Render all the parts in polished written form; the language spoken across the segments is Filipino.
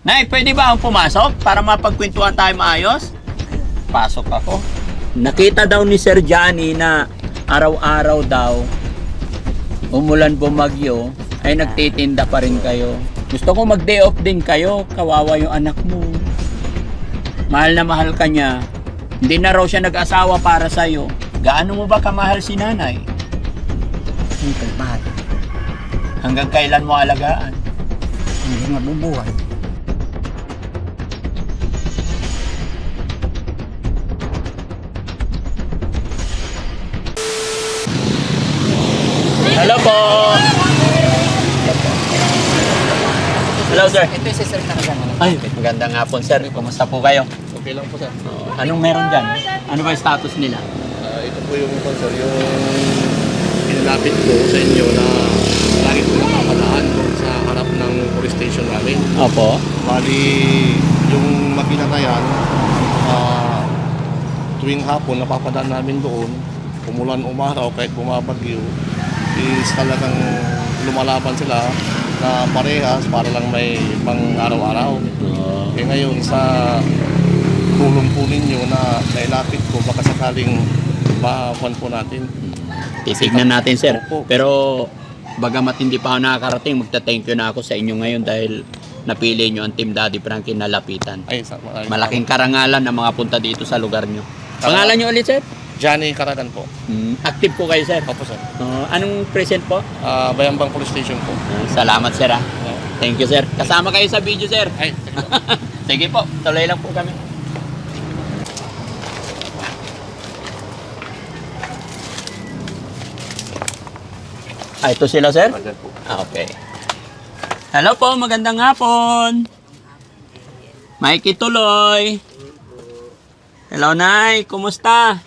Nay, pwede ba akong pumasok para mapagkwentuhan tayo maayos? Pasok ako. Nakita daw ni Sir Johnny na araw-araw daw, umulan bumagyo, ay nagtitinda pa rin kayo. Gusto ko mag-day off din kayo, kawawa yung anak mo. Mahal na mahal ka niya. Hindi na raw siya nag-asawa para sa'yo. Gaano mo ba kamahal si nanay? Hindi mahal. Hanggang kailan mo alagaan? Hindi mabubuhay. Hello po! Hello sir. Ito yung Sir Karagan. Ay, magandang hapon sir. Kumusta po kayo? Okay lang po sir. Anong meron dyan? Ano ba yung status nila? Ito po yung sir, yung pinilapit ko sa inyo na lagi ko napapadaan doon sa harap ng police station namin. Opo. Bali, yung makina na yan, tuwing hapon napapadaan namin doon, umulan umaraw kahit bumabagyo, is talagang lumalaban sila na parehas para lang may pang araw-araw. Eh ngayon sa tulong po ninyo na nailapit ko, baka sakaling makuhan po natin. Titignan natin sir. Opo. Pero bagamat hindi pa ako nakakarating, magta-thank you na ako sa inyo ngayon dahil napili nyo ang Team Daddy Frankie na lapitan. Ay, Malaking karangalan na mga punta dito sa lugar nyo. Pangalan nyo ulit sir? Johnny Karagan po. Active po kayo sir? Opo sir. Anong present po? Bayambang Police Station po. Salamat sir ah. Thank you sir. Kasama kayo sa video sir. Ay, sige po. Sige po, tuloy lang po kami. Ito sila sir? Andyan po. Okay. Hello po, magandang hapon. Mikey Tuloy. Hello Nay, kumusta?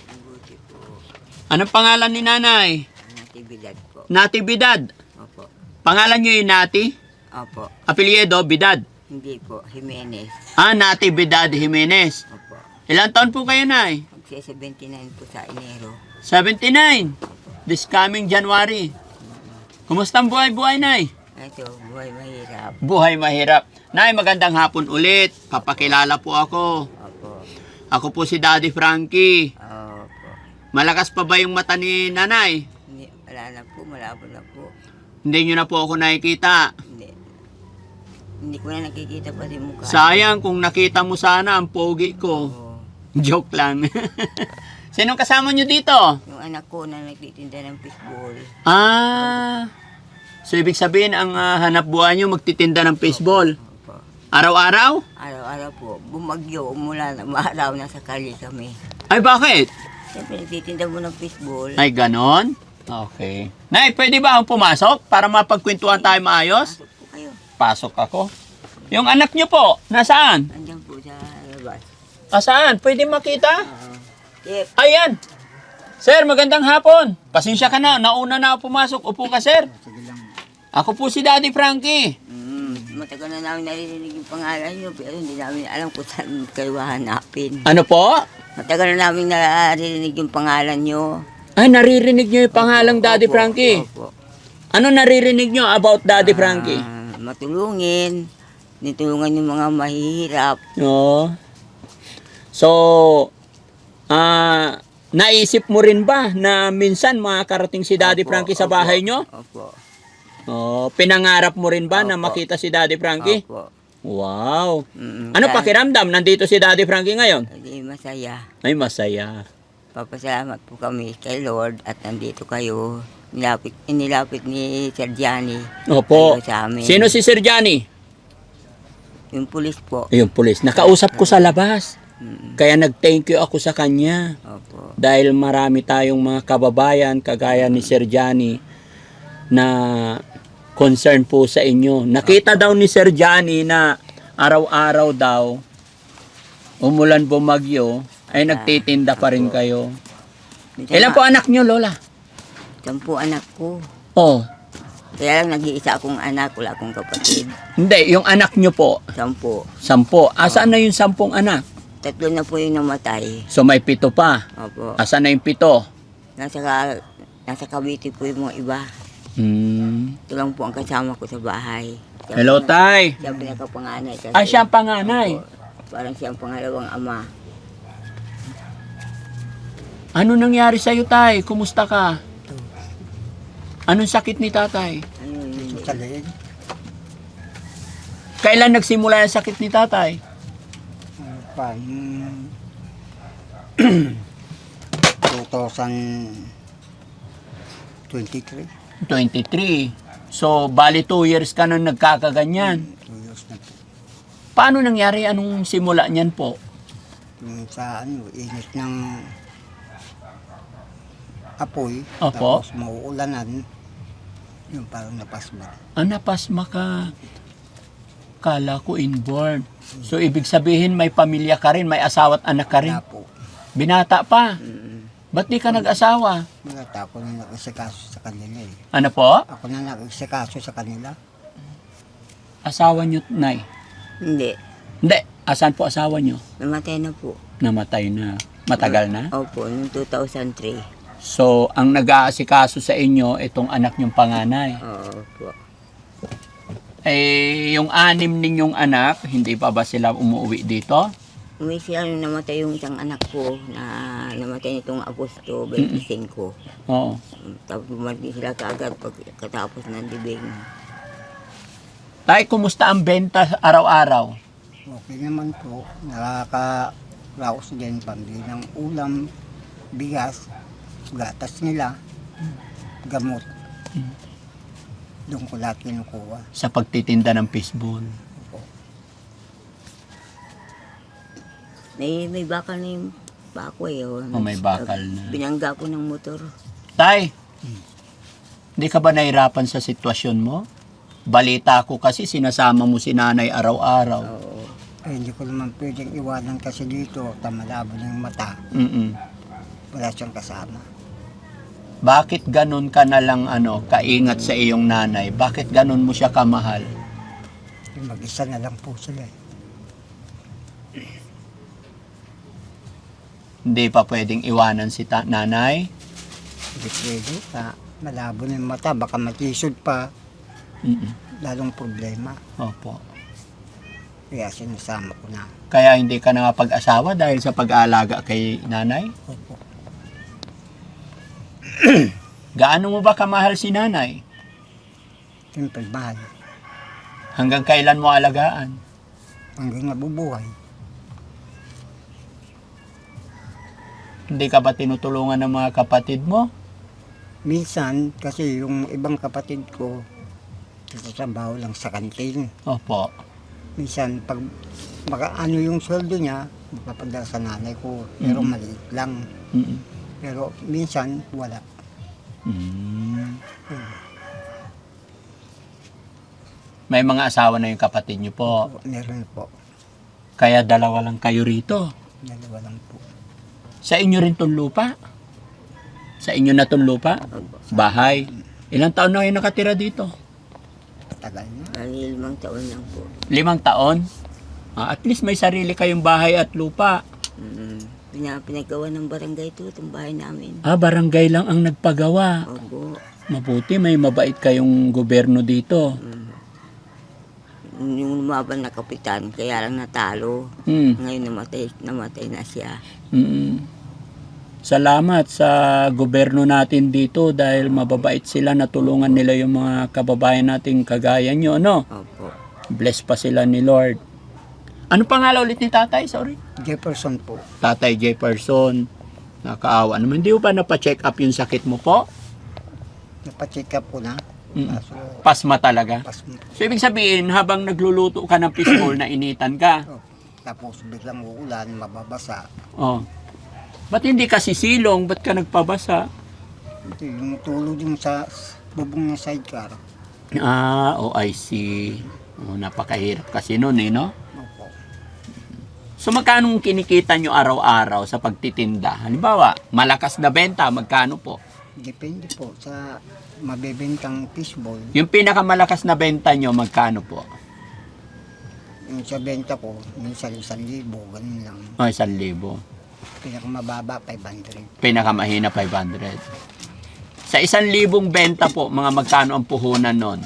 Anong pangalan ni Nanay? Natividad po. Natividad. Opo. Pangalan niyo yung Nati? Opo. Apelyido, Bidad. Hindi po. Jimenez. Natividad Jimenez. Opo. Ilang taon po kayo, Nay? Magsi-79 po sa Enero. 79. This coming January. Kumusta ang buhay-buhay, Nay? Ito, buhay mahirap. Buhay mahirap. Nay, magandang hapon ulit. Papakilala po ako. Opo. Ako po si Daddy Frankie. Opo. Malakas pa ba yung mata ni Nanay? Hindi, wala na po. Malabo na po. Hindi nyo na po ako nakikita. Hindi ko na nakikita pa din mukha. Sayang kung nakita mo sana ang pogi ko. Oo. Joke lang. Sinong kasama nyo dito? Yung anak ko na nagtitinda ng fishball. So ibig sabihin ang hanap buhay nyo magtitinda ng baseball. Opo. Araw-araw? Araw-araw po. Bumagyo, umulan, maaraw na sakali kami. Ay bakit? Siyempre, nagtitinda mo ng fishball. Ay ganon? Okay. Nay, pwede ba akong pumasok para mapagkwentuhan tayo maayos? Pasok po kayo. Pasok ako. Yung anak nyo po, nasaan? Andiyan po sa labas. Saan? Pwede makita? Yep. Ayan. Sir, magandang hapon. Pasensya ka na, nauna na ako pumasok. Upo ka, sir. Ako po si Daddy Frankie. Matagal na namin narinig yung pangalan nyo, pero hindi namin alam kung saan kayo hahanapin. Ano po? Matagal na namin narinig yung pangalan nyo. Ay, naririnig nyo yung pangalang Daddy Opo, Frankie. Opo. Ano naririnig nyo about Daddy Frankie? Matulungin. Nitulungan yung mga mahihirap. No. So, naisip mo rin ba na minsan makakarating si Daddy Opo, Frankie sa opo, bahay nyo? Opo. Pinangarap mo rin ba na Opo. makita si Daddy Frankie? Opo. Wow. Mm-mm. Ano Kaya- pakiramdam? Nandito si Daddy Frankie ngayon? Hindi masaya. Ay, masaya. Papasalamat po kami kay Lord at nandito kayo. Inilapit ni Sir Gianni. Opo. Kayo sa amin. Sino si Sir Johnny? Yung pulis po. Yung pulis. Nakausap ko sa labas. Mm-mm. Kaya nag-thank you ako sa kanya. Opo. Dahil marami tayong mga kababayan kagaya ni Sir Johnny na concern po sa inyo. Nakita daw ni Sir Johnny na araw-araw daw umulan bumagyo ay nagtitinda pa rin kayo. Ilan po anak nyo, Lola? 10 anak ko. Oh, Kaya lang nag-iisa akong anak, wala akong kapatid. hindi. Yung anak nyo po, 10. 10. Asaan na yung 10 anak? 3 na po yung namatay. So may 7 pa. Opo. Asaan na yung 7? Nasa Cavite po yung mga iba. Hmm. Ito lang po ang kasama ko sa bahay. Hello, Tay. Siya ang pinakapanganay. Kasi, Ah, siya ang panganay. Opo, parang siya ang pangalawang ama. Ano nangyari sa'yo, Tay? Kumusta ka? Anong sakit ni tatay? Ano yun? Sa leeg, Kailan nagsimula yung sakit ni tatay? ano pa, yung 2023, 23. So, bali 2 years ka nang nagkakaganyan. 2 years na po. Paano nangyari? Anong simula niyan po? Yung sa init ng apoy, Opo. tapos mauulanan, yung parang napasma. Napasma ka. Kala ko inborn. So, ibig sabihin may pamilya ka rin, may asawa at anak ka rin. Wala po. Binata pa. Mm. Ba't di ka nag-asawa? Wala, ako na nag-isikaso sa kanila eh. Ano po? Ako na nag-isikaso sa kanila. Asawa niyo, Nay? Hindi. Hindi. Asan po asawa niyo? Namatay na po. Namatay na. Matagal na? Opo, noong 2003. So, ang nag-aasikaso sa inyo, itong anak niyong panganay. Opo. Eh, yung 6 ninyong anak, hindi pa ba sila umuwi dito? May sila nung namatay yung isang anak ko na namatay nitong Agosto 25. Oo. Tapos bumalik sila kaagad pagkatapos ng libing. Tay, kumusta ang benta araw-araw? Okay naman po, nakaka-raos din pambili ng ulam, bigas, gatas nila, gamot. Doon ko lahat kinukuha. Sa pagtitinda ng fishball. May bakal na yung bako eh. Oh. Oh, may bakal na. Binangga ko ng motor. Tay, hindi ka ba nahirapan sa sitwasyon mo? Balita ko kasi sinasama mo si nanay araw-araw. Oo. Ay, hindi ko naman pwedeng iwanan kasi dito, tamalabo ng mata, Mm-mm. wala siyang kasama. Bakit ganun ka na lang kaingat sa iyong nanay? Bakit ganun mo siya kamahal? Mag-isa na lang po sila eh. Hindi pa pwedeng iwanan si nanay? Hindi pwede, malabo ng mata, baka matisod pa, Mm-mm. lalong problema. Opo. Kaya sinasama ko na. Kaya hindi ka nakapag-asawa dahil sa pag-aalaga kay nanay? Opo. Gaano mo ba kamahal si nanay? Siyempre, mahal. Hanggang kailan mo alagaan? Hanggang nabubuhay. Hindi ka ba tinutulungan ng mga kapatid mo? Minsan, kasi yung ibang kapatid ko, nagtatrabaho lang sa kantin. Opo. Minsan, pag ano yung sweldo niya, mapapadala sa nanay ko. Pero Mhm. maliit lang. Mm-mm. Pero minsan, wala. Mm. May mga asawa na yung kapatid niyo po. Meron po. Kaya dalawa lang kayo rito. Dalawa lang po. Sa inyo rin tong lupa? Sa inyo na tong lupa? Opo. Bahay. Ilang taon na kayo nakatira dito? Tagal na. Bali 5 taon lang po. 5 taon? At least may sarili kayong bahay at lupa. Pinagawa ng barangay ito, itong bahay namin. Barangay lang ang nagpagawa. Opo. Mabuti, may mabait kayong gobyerno dito. Yung lumaban na kapitan, kaya lang natalo. Hmm. Ngayon namatay na siya. Mm. Salamat sa gobyerno natin dito dahil mababait sila, natulungan nila yung mga kababayan nating kagaya nyo, no? Opo. Bless pa sila ni Lord. Ano pangalan ulit ni tatay? Sorry. Jefferson po. Tatay Jefferson. Nakaawa naman. Hindi mo ba napacheck up yung sakit mo po? Napacheck up ko na. Mm. Kaso, Pasma talaga. pas mo. So, ibig sabihin, habang nagluluto ka ng fishbowl, nainitan ka. Tapos biglang uulan, mababasa. Oh. Ba't hindi ka sisilong? Ba't ka nagpabasa? Ito yung tulog yung sa bubong ng sidecar. I see. Napakahirap kasi nun, no? Opo. So, magkano kinikita nyo araw-araw sa pagtitinda? Halimbawa, malakas na benta, magkano po? Depende po sa mabebentang fishball. Yung pinakamalakas na benta nyo, magkano po? Yung sa benta ko, minsan 1,000, ganun lang. 1,000. Pinakamababa, 500. Pinakamahina, 500. Sa 1,000 benta po, mga magkano ang puhunan nun?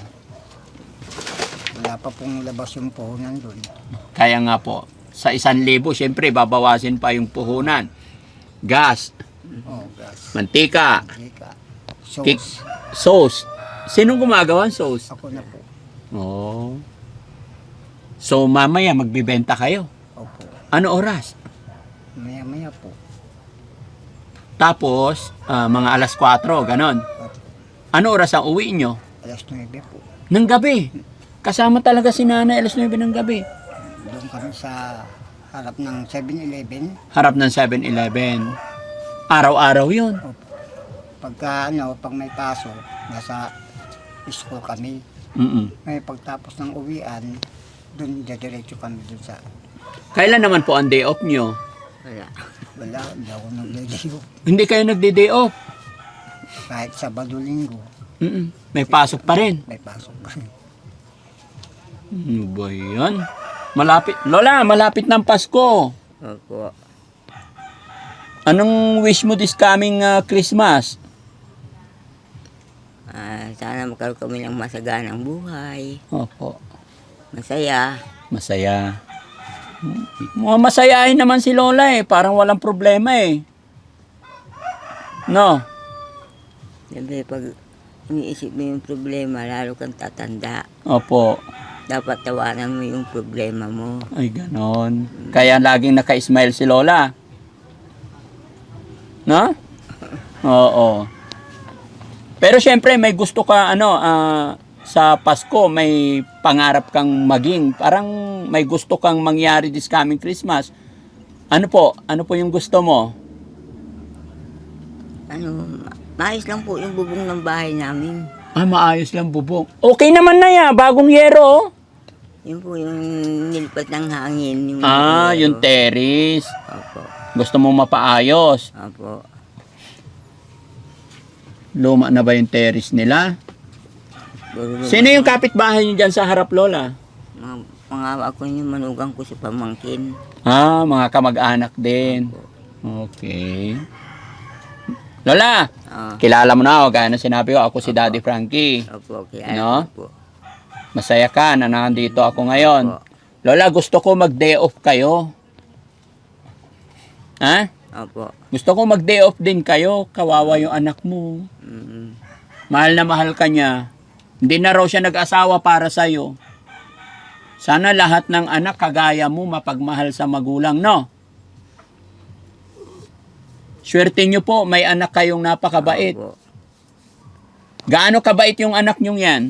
Wala wala pa pong labas yung puhunan doon. Kaya nga po, sa 1,000, syempre, babawasin pa yung puhunan. Gas, Oh, gas. mantika, Mantika. Kik- Sauce. sauce. Sinong gumagawa ng sauce? Ako na po. Oh. So, mamaya magbibenta kayo. Opo. Ano oras? Maya-maya po. Tapos, mga alas 4, ganon. Opo. Ano oras ang uwi nyo? Alas 9 po. Ng gabi. Kasama talaga si nanay alas 9 ng gabi. Doon kami sa harap ng 7-Eleven. Harap ng 7-Eleven. Araw-araw yun. Pag may pasok, nasa school kami. Mm-mm. May pagtapos ng uwian, doon diretso kami doon sa Kailan naman po ang day off nyo? Wala. wala, hindi ako nagliligo. Hindi kayo nagde-day off. Kahit Sabado, Linggo, Mm-mm. May pasok pa rin. may pasok kami. Ano ba yan? Malapit. Lola, malapit ng Pasko. Opo. Anong wish mo this coming Christmas? Sana magkaroon kami ng masaganang buhay. Opo. Masaya. Masaya. Mga masayahin naman si Lola eh. Parang walang problema eh. No? Siyempre, pag iniisip mo yung problema, lalo kang tatanda. Opo. Dapat tawanan mo yung problema mo. Ay, ganon. Kaya laging naka-smile si Lola. No? Oo. Pero syempre, may gusto ka, sa Pasko, may pangarap kang maging. Parang may gusto kang mangyari this coming Christmas. Ano po? Ano po yung gusto mo? Maayos lang po yung bubong ng bahay namin. Maayos lang bubong. Okay naman na yan. Bagong yero. Yun po yung nilipat ng hangin. Yung Yung terrace. Opo. Gusto mo mapaayos. Opo. Luma na ba yung terrace nila? Buro-buro. Sino yung kapitbahay niyo dyan sa harap, Lola? Mga ako yung manugang ko sa pamangkin. Mga kamag-anak din. Okay. Lola, kilala mo na ako. Gaya na sinabi ko, ako si Daddy Frankie. Opo, okay. No? Po. Masaya ka na nandito ako ngayon. Opo. Lola, gusto ko mag-day off kayo. Ha? Opo. Gusto ko mag-day off din kayo. Kawawa yung anak mo. Mm. Mahal na mahal ka niya. Hindi na raw siya nag-asawa para sa'yo. Sana lahat ng anak kagaya mo mapagmahal sa magulang, no? Swerte nyo po, may anak kayong napakabait. Opo. Gaano kabait yung anak nyong yan?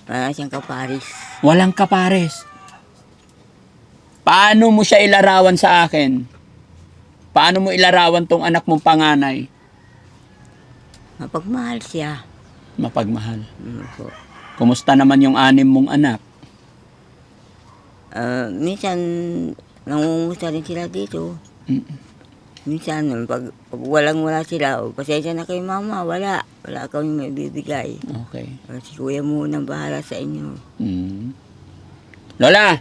Wala siyang kaparis. Walang kapares. Paano mo siya ilarawan sa akin? Paano mo ilarawan tong anak mong panganay? Mapagmahal siya. Mapagmahal. Opo. Kumusta naman yung 6 mong anak? Minsan, nangungumusta rin sila dito. Mm. Minsan, pag walang-wala sila, pasensya na kay mama, wala. Wala kami may bibigay. Okay. Si kuya muna bahala sa inyo. Mm. Lola,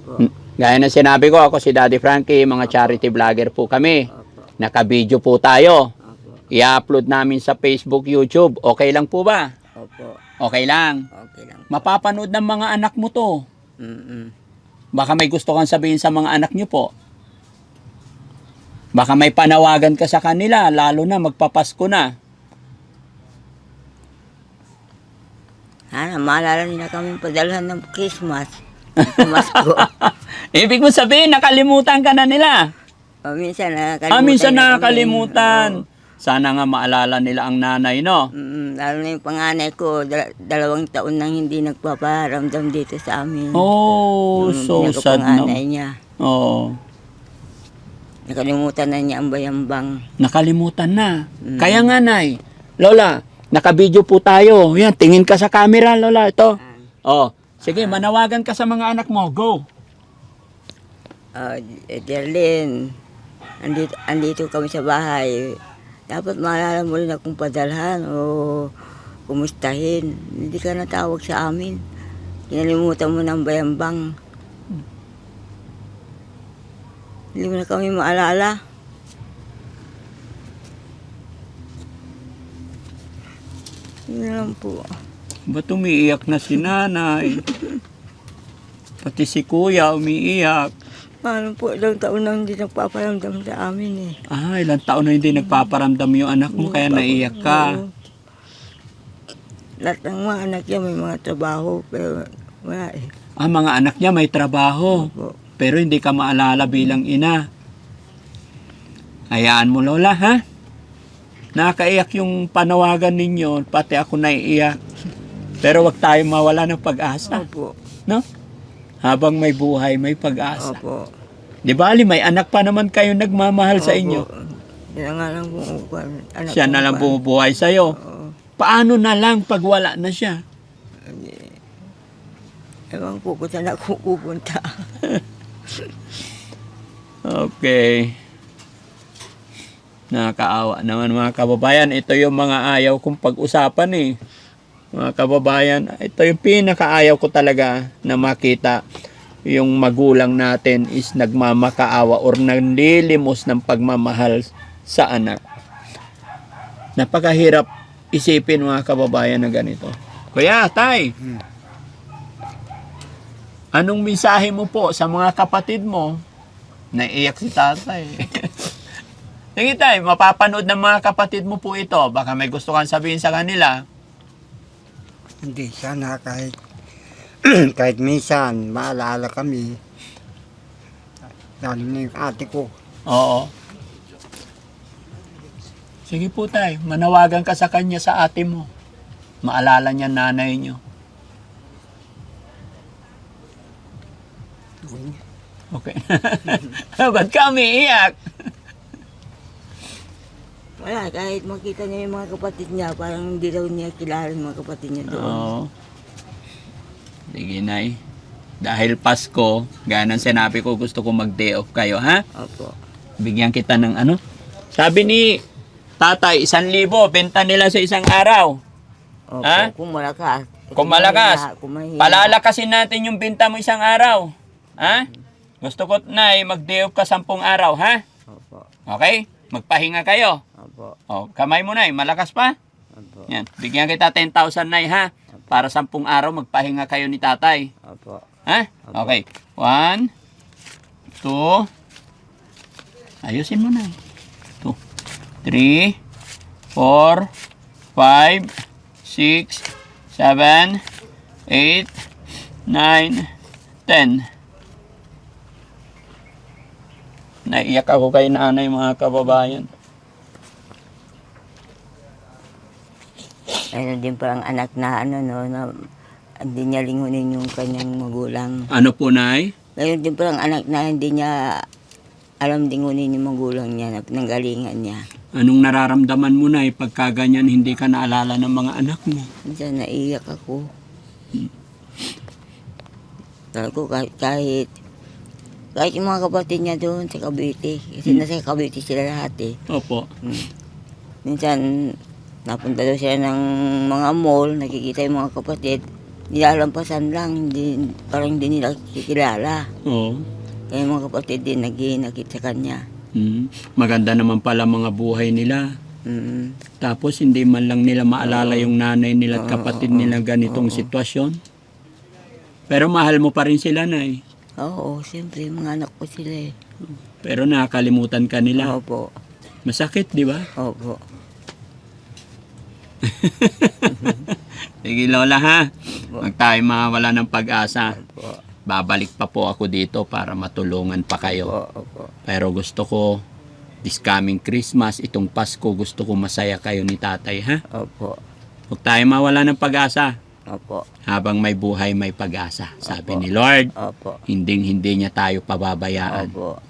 Opo. gaya na sinabi ko, ako si Daddy Frankie, mga charity vlogger po kami. Opo. Naka-video po tayo. Opo. I-upload namin sa Facebook, YouTube. Okay lang po ba? Opo. Okay lang. Okay lang. Mapapanood ng mga anak mo to. Mm-mm. Baka may gusto kang sabihin sa mga anak nyo po. Baka may panawagan ka sa kanila, lalo na magpapasko na. Sana maalala nila kami padalhan ng Christmas. Pamasko. Ibig mo sabihin, nakalimutan ka na nila. Minsan nakakalimutan. Minsan na kami. nakakalimutan. Oo. Sana nga maalala nila ang nanay, no? Lalo na yung panganay ko, 2 taon nang hindi nagpaparamdam dito sa amin. Oh, Yung so sad na. pinakapanganay niya. Oh, Nakalimutan na niya ang bayambang. nakalimutan na. Kaya nga, Nay. Lola, nakabidyo po tayo. Yan, tingin ka sa camera, Lola. Ito. Oh, sige, manawagan ka sa mga anak mo. Go. Derlin, andito kami sa bahay. Dapat maalala mo rin akong padalhan o kumustahin. Hindi ka natawag sa amin. Kinalimutan mo ng bayambang. Hindi mo na kami maalala. Yun lang po. Ba't umiiyak na si nanay? Pati si kuya umiiyak. Paano po, ilang taon na hindi nagpaparamdam sa amin eh. Ilang taon na hindi nagpaparamdam yung anak mo kaya naiyak ka. Oo. Lahat ng mga anak niya may mga trabaho, pero wala eh. Mga anak niya may trabaho. Opo. Pero hindi ka maalala bilang ina. Hayaan mo, Lola, ha? Nakaiyak yung panawagan ninyo, pati ako naiiyak. Pero wag tayo mawala ng pag-asa, Opo. no? Habang may buhay, may pag-asa. Opo. Di ba, Ali, may anak pa naman kayo nagmamahal sa inyo. Yan nga lang po, anak Siya ko na lang pa. bumubuhay sa'yo. Oo. Paano na lang pag wala na siya? Ewan po kung saan ako pupunta. Okay. Nakakaawa naman mga kababayan. Ito yung mga ayaw kong pag-usapan eh. Mga kababayan, ito yung pinakaayaw ko talaga na makita yung magulang natin is nagmamakaawa or nanlilimos ng pagmamahal sa anak. Napakahirap isipin mga kababayan na ganito. Kuya, tay, anong mensahe mo po sa mga kapatid mo? Naiiyak si tatay. Sige tay, mapapanood ng mga kapatid mo po ito. Baka may gusto kang sabihin sa kanila. Hindi, sana kahit kahit minsan maalala kami. Lalo na yung ate ko. Oo. Sige po tay, manawagan ka sa kanya sa ate mo. Maalala niya nanay niyo. Okay. Ba't ka umiiyak? Wala, kahit makita niya yung mga kapatid niya, parang hindi daw niya kilala yung mga kapatid niya doon. Oo. Sige, Nay. Dahil Pasko, gaya ng sinabi ko, gusto ko mag-day off kayo, ha? Opo. Bigyan kita ng ano? Sabi ni tatay, 1,000, benta nila sa isang araw. Opo, Ha? kung malakas. Kung malakas, Kung mahina. palalakasin natin yung benta mo isang araw. Ha? Gusto ko, Nay, mag-day off ka 10 araw, ha? Opo. Okay? Magpahinga kayo. Opo. O, kamay mo, Nay. Malakas pa? Opo. Yan. Bigyan kita 10,000, Nay, ha? Para 10 araw, magpahinga kayo ni tatay. Opo. Ha? Okay. 1, 2, ayusin mo na. 2, 3, 4, 5, 6, 7, 8, 9, 10. Naiyak ako kay nanay mga kababayan. Ayun din parang anak na ano no, na hindi niya lingunin yung kanyang magulang. Ano po, Nay? Ngayon din parang anak na hindi niya alam lingunin yung magulang niya, na pinanggalingan niya. Anong nararamdaman mo, Nay, pagka ganyan hindi ka naalala ng mga anak mo? Minsan naiyak ako. Sabi ko kahit yung mga kapatid niya doon sa Cavite, kasi nasa Cavite sila lahat eh. Opo. Minsan napunta daw sila ng mga mall, nakikita yung mga kapatid, nilalampasan lang, parang hindi nila kikilala. Oo. Kaya yung mga kapatid din naghihinakit sa kanya. Maganda naman pala mga buhay nila. Mm. Tapos hindi man lang nila maalala yung nanay nila at kapatid nila ganitong sitwasyon. Pero mahal mo pa rin sila, Nay. Oo, siyempre, mga anak ko sila eh. Pero nakakalimutan ka nila. Opo, Masakit, di ba? opo. Sige, Lola, ha? Huwag tayo mawala ng pag-asa. Opo, Babalik pa po ako dito para matulungan pa kayo. opo. Pero gusto ko, this coming Christmas, itong Pasko, gusto ko masaya kayo ni tatay, ha? Opo, Huwag tayo mawala ng pag-asa. opo, Habang may buhay, may pag-asa. Sabi ni Lord, opo, hindi niya tayo pababayaan. opo.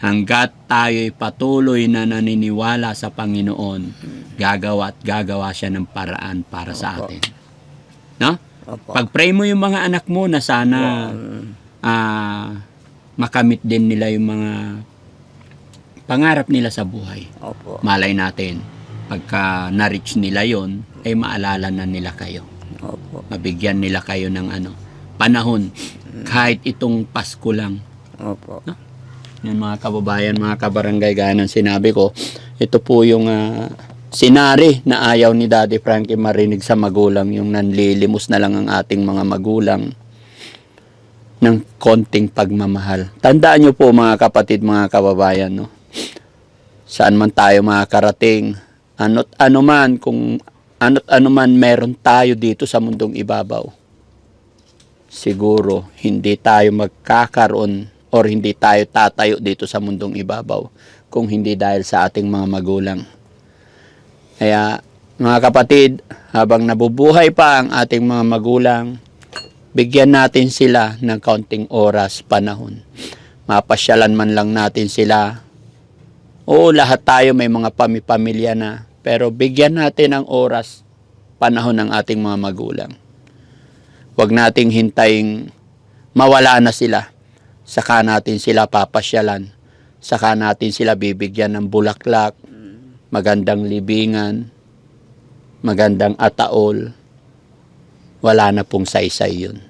Hanggat tayo'y patuloy na naniniwala sa Panginoon, gagawa at gagawa siya ng paraan para sa Opo. atin. No? Opo. Pag-pray mo yung mga anak mo na sana makamit din nila yung mga pangarap nila sa buhay. Opo, Malay natin, pagka na-reach nila yon ay maalala na nila kayo. opo, Mabigyan nila kayo ng panahon, kahit itong Pasko lang. opo. Yan mga kababayan, mga kabarangay, gaya ng sinabi ko, ito po yung Sinari na ayaw ni Daddy Frankie marinig sa magulang, yung nanlilimos na lang ang ating mga magulang ng konting pagmamahal. Tandaan nyo po mga kapatid, mga kababayan, no? Saan man tayo makakarating, ano't ano man meron tayo dito sa mundong ibabaw, siguro hindi tayo magkakaroon or hindi tayo tatayo dito sa mundong ibabaw kung hindi dahil sa ating mga magulang. Kaya mga kapatid, habang nabubuhay pa ang ating mga magulang, bigyan natin sila ng kaunting oras, panahon. Mapasyalan man lang natin sila. Oo, lahat tayo may mga pamilya na, pero bigyan natin ng oras, panahon ng ating mga magulang. Huwag nating hintayin mawala na sila. Saka natin sila papasyalan. Saka natin sila bibigyan ng bulaklak, magandang libingan, magandang ataol. Wala na pong saysay yun.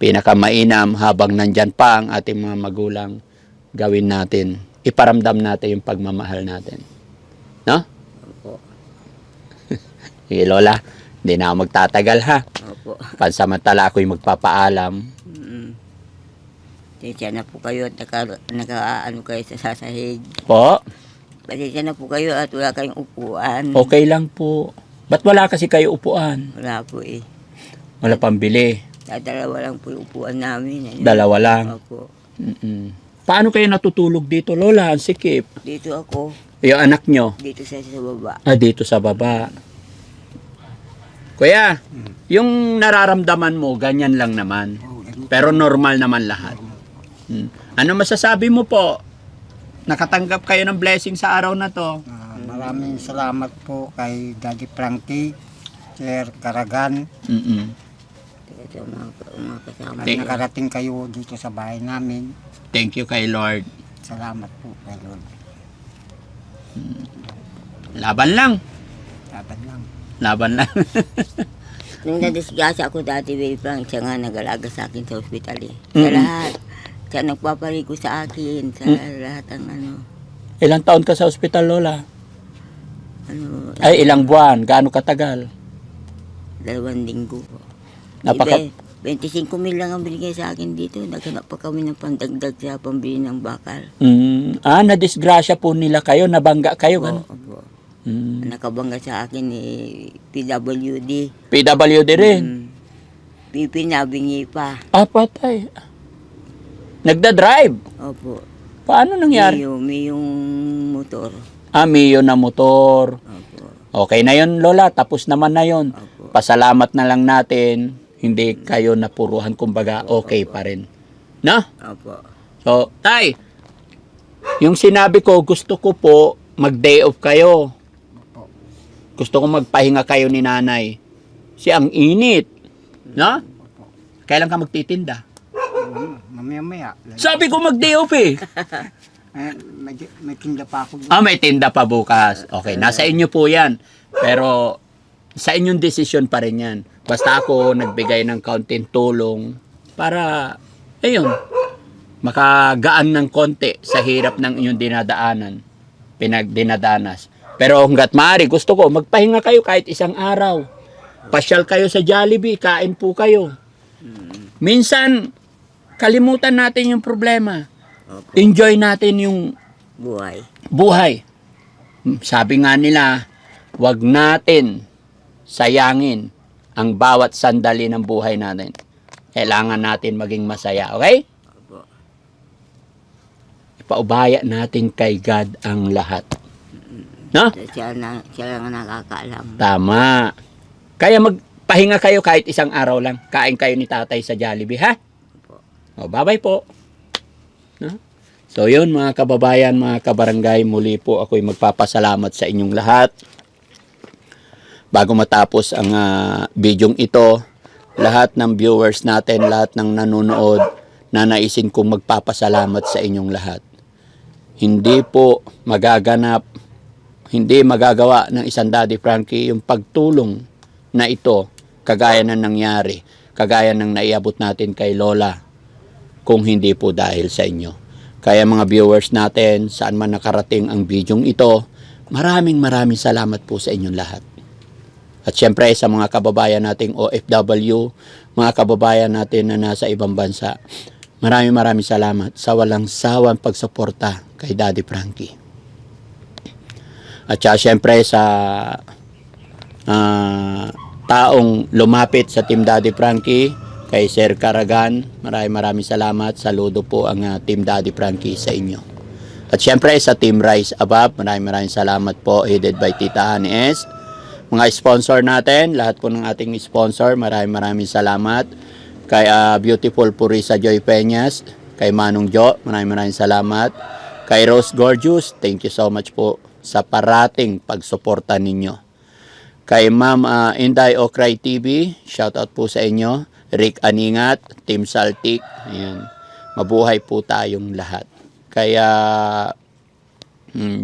Pinakamainam habang nandyan pa ang ating mga magulang, gawin natin. Iparamdam natin yung pagmamahal natin. No? Opo. Sige, Lola, hindi na ako magtatagal ha. Opo. Pansamantala ako'y magpapaalam. Pasensya na po kayo at naka-ano kayo sa sasahig. Po, Pasensya na po kayo at wala kayong upuan. okay lang po. Ba't wala kasi kayo upuan? Wala po eh. Wala pambili. Dalawa lang po yung upuan namin. Eh. Dalawa lang. Opo. Paano kayo natutulog dito, Lola? Ang sikip. Dito ako. Yung anak nyo? Dito sa baba. Dito sa baba. Kuya, yung nararamdaman mo, ganyan lang naman. Pero normal naman lahat. Ano masasabi mo po? Nakatanggap kayo ng blessing sa araw na to. Maraming salamat po kay Daddy Frankie, Sir Caragan. Ito mga kasama. At nakarating kayo dito sa bahay namin. Thank you kay Lord. Salamat po kay Lord. Laban lang. Laban lang. Laban lang. Nung nadisgrasya ako dati, Baby Frank, siya nga nag-alaga sa akin sa ospital eh. Sa lahat. Siya nagpapaligo sa akin, sa lahat ang ano. Ilang taon ka sa ospital, Lola? Ano, Ay, ilang buwan? Gaano katagal? 2 linggo. Napaka... 25 mil lang ang binigay sa akin dito. Naghanap pa kami ng pandagdag sa pambili ng bakal. Nadisgrasya po nila kayo, nabangga kayo, gano'n? Opo. Nakabangga sa akin PWD. PWD rin. PP na bingi pa. Patay. Nagda-drive. Opo. Paano nangyari? May yung motor. Mio na motor. Opo. Okay na yun, Lola. Tapos naman na yun. Opo. Pasalamat na lang natin. Hindi kayo napuruhan, kumbaga okay pa rin. No? Opo. So, Tay, yung sinabi ko, gusto ko po mag-day off kayo. Gusto ko magpahinga kayo ni nanay. Ang init. No? Kailan ka magtitinda? Mamaya-maya. Sabi ko mag-day off eh. May tinda pa ako. May tinda pa bukas. Okay, nasa inyo po yan. Pero sa inyong desisyon pa rin yan. Basta ako nagbigay ng kaunting tulong para, ayun, makagaan ng konti sa hirap ng inyong dinadanas. Pero hanggat maaari, gusto ko, magpahinga kayo kahit isang araw. Pasyal kayo sa Jollibee, kain po kayo. Minsan, kalimutan natin yung problema. Opo. Enjoy natin yung buhay. Sabi nga nila, wag natin sayangin ang bawat sandali ng buhay natin. Kailangan natin maging masaya, okay? Opo. Ipaubaya natin kay God ang lahat. No? Siya lang ang nakakaalam. Tama. Kaya magpahinga kayo kahit isang araw lang. Kain kayo ni tatay sa Jollibee, ha? O, bye-bye po. No? So, yun mga kababayan, mga kabarangay, muli po ako'y magpapasalamat sa inyong lahat. Bago matapos ang bidyong ito, lahat ng viewers natin, lahat ng nanonood, nanaisin kong magpapasalamat sa inyong lahat. Hindi po magagawa ng isang Daddy Frankie yung pagtulong na ito, kagaya na nangyari, kagaya ng naiabot natin kay Lola, kung hindi po dahil sa inyo. Kaya mga viewers natin, saan man nakarating ang bidyong ito, maraming salamat po sa inyong lahat. At syempre sa mga kababayan nating OFW, mga kababayan natin na nasa ibang bansa, maraming salamat sa walang sawang pagsuporta kay Daddy Frankie. At syempre sa taong lumapit sa Team Daddy Frankie, kay Sir Caragan, maraming salamat. Saludo po ang Team Daddy Frankie sa inyo. At syempre sa Team Rise Above, maraming salamat po, headed by Tita Annie S. Mga sponsor natin, lahat po ng ating sponsor, maraming salamat. Kay Beautiful Purisa Joy Peñas, kay Manong Jo, maraming salamat. Kay Rose Gorgeous, thank you so much po sa parating pagsuporta ninyo. Kay Ma'am Inday Okray TV, shoutout po sa inyo. Rick Aningat, Team Saltik, ayan. Mabuhay po tayong lahat. Kaya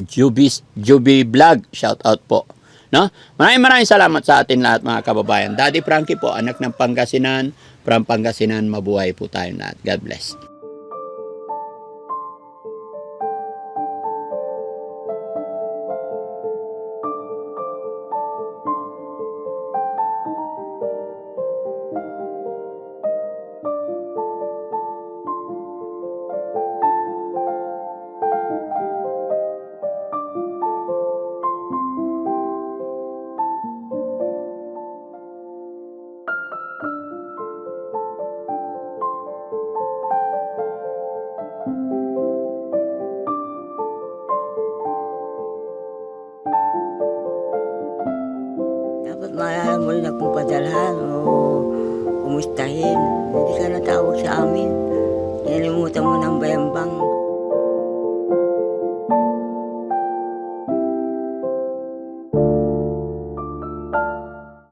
Juby Vlog, shoutout po. No? Maraming salamat sa atin lahat mga kababayan. Daddy Frankie po, anak ng Pangasinan. From Pangasinan, mabuhay po tayong lahat. God bless. Dapat maalala mo rin akong padalhan o kumustahin. Hindi ka natawag sa amin. Kinalimutan mo ng bayambang.